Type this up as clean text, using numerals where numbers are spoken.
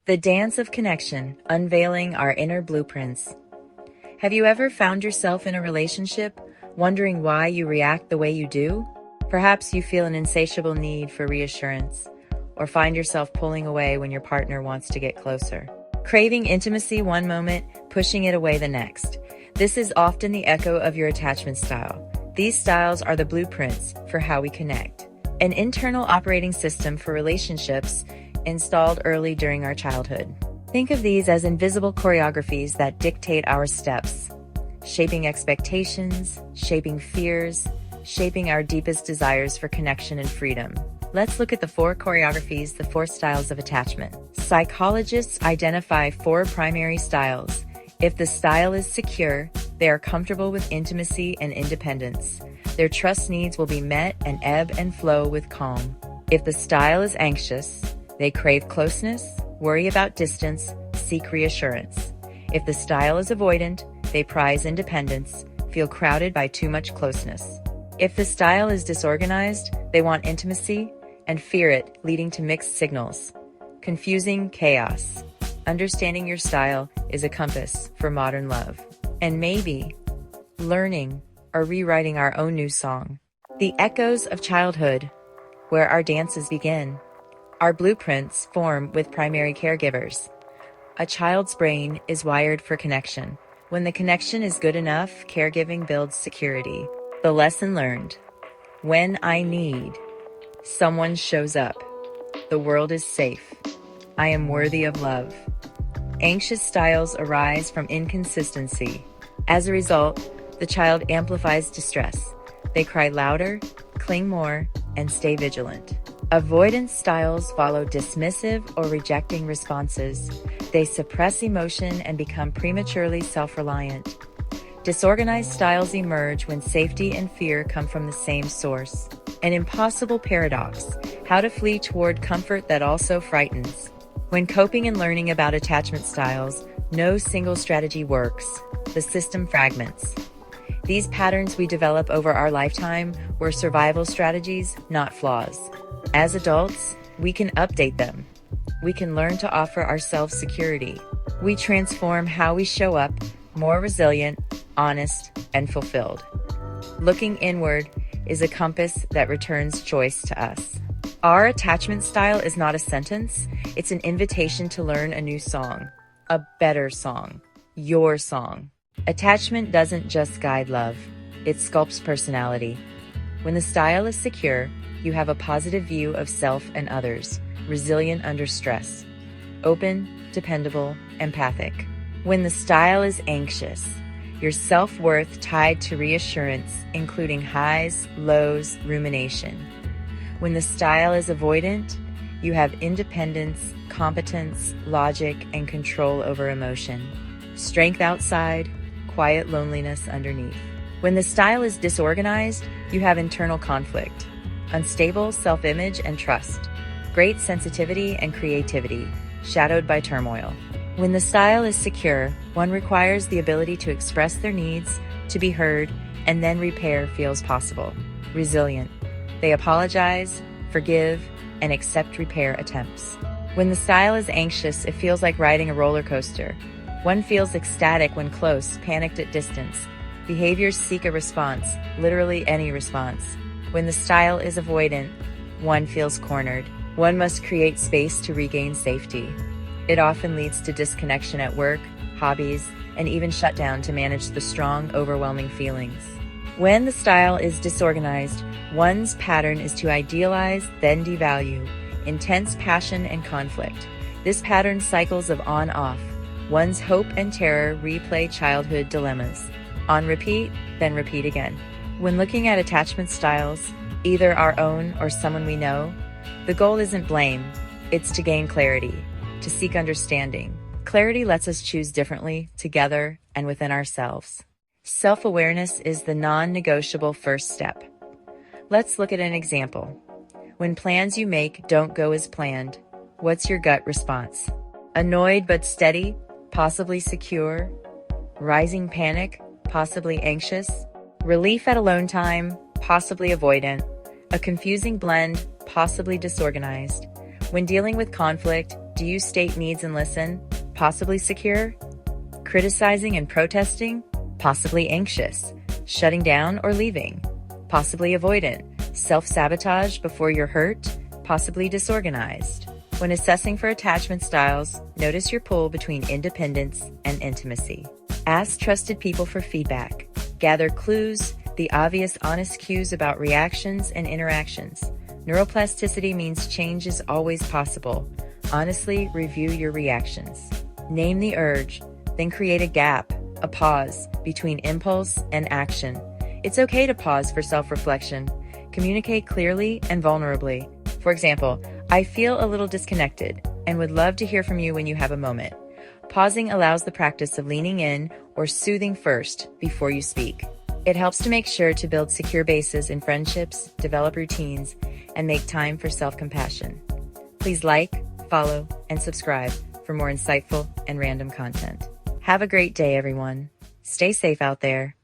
The dance of connection, unveiling our inner blueprints. Have you ever found yourself in a relationship, wondering why you react the way you do? Perhaps you feel an insatiable need for reassurance, or find yourself pulling away when your partner wants to get closer. Craving intimacy one moment, pushing it away the next. This is often the echo of your attachment style. These styles are the blueprints for how we connect. An internal operating system for relationships installed early during our childhood. Think of these as invisible choreographies that dictate our steps, shaping expectations, shaping fears, shaping our deepest desires for connection and freedom. Let's look at the 4 choreographies, the 4 styles of attachment. Psychologists identify 4 primary styles. If the style is secure, they are comfortable with intimacy and independence. Their trust needs will be met and ebb and flow with calm. If the style is anxious, they crave closeness, worry about distance, seek reassurance. If the style is avoidant, they prize independence, feel crowded by too much closeness. If the style is disorganized, they want intimacy and fear it, leading to mixed signals. Confusing chaos. Understanding your style is a compass for modern love. And maybe learning or rewriting our own new song. The echoes of childhood, where our dances begin. Our blueprints form with primary caregivers. A child's brain is wired for connection. When the connection is good enough, caregiving builds security. The lesson learned. When I need, someone shows up. The world is safe. I am worthy of love. Anxious styles arise from inconsistency. As a result, the child amplifies distress. They cry louder, cling more, and stay vigilant. Avoidance styles follow dismissive or rejecting responses. They suppress emotion and become prematurely self-reliant. Disorganized styles emerge when safety and fear come from the same source. An impossible paradox: how to flee toward comfort that also frightens. When coping and learning about attachment styles, no single strategy works. The system fragments. These patterns we develop over our lifetime were survival strategies, not flaws. As adults, we can update them. We can learn to offer ourselves security. We transform how we show up, more resilient, honest, and fulfilled. Looking inward is a compass that returns choice to us. Our attachment style is not a sentence, it's an invitation to learn a new song. A better song. Your song. Attachment doesn't just guide love, it sculpts personality. When the style is secure, you have a positive view of self and others, resilient under stress, open, dependable, empathic. When the style is anxious, your self-worth tied to reassurance, including highs, lows, rumination. When the style is avoidant, you have independence, competence, logic, and control over emotion. Strength outside, quiet loneliness underneath. When the style is disorganized, you have internal conflict, unstable self-image and trust, great sensitivity and creativity, shadowed by turmoil. When the style is secure, one requires the ability to express their needs, to be heard, and then repair feels possible. Resilient. They apologize, forgive, and accept repair attempts. When the style is anxious, it feels like riding a roller coaster. One feels ecstatic when close, panicked at distance. Behaviors seek a response, literally any response. When the style is avoidant, one feels cornered. One must create space to regain safety. It often leads to disconnection at work, hobbies, and even shutdown to manage the strong, overwhelming feelings. When the style is disorganized, one's pattern is to idealize, then devalue, intense passion and conflict. This pattern cycles of on-off. One's hope and terror replay childhood dilemmas. On repeat, then repeat again. When looking at attachment styles, either our own or someone we know, the goal isn't blame, it's to gain clarity, to seek understanding. Clarity lets us choose differently, together, and within ourselves. Self-awareness is the non-negotiable first step. Let's look at an example. When plans you make don't go as planned, what's your gut response? Annoyed but steady, possibly secure. Rising panic, possibly anxious. Relief at alone time, possibly avoidant. A confusing blend, possibly disorganized. When dealing with conflict, Do you state needs and listen? Possibly secure? Criticizing and protesting? Possibly anxious. Shutting down or leaving? Possibly avoidant. Self-sabotage before you're hurt? Possibly disorganized. When assessing for attachment styles, notice your pull between independence and intimacy. Ask trusted people for feedback. Gather clues, the obvious honest cues about reactions and interactions. Neuroplasticity means change is always possible. Honestly review your reactions. Name the urge, then create a gap, a pause, between impulse and action. It's okay to pause for self-reflection. Communicate clearly and vulnerably. For example, I feel a little disconnected and would love to hear from you when you have a moment. Pausing allows the practice of leaning in or soothing first before you speak. It helps to make sure to build secure bases in friendships, develop routines, and make time for self-compassion. Please like, follow, and subscribe for more insightful and random content. Have a great day, everyone. Stay safe out there.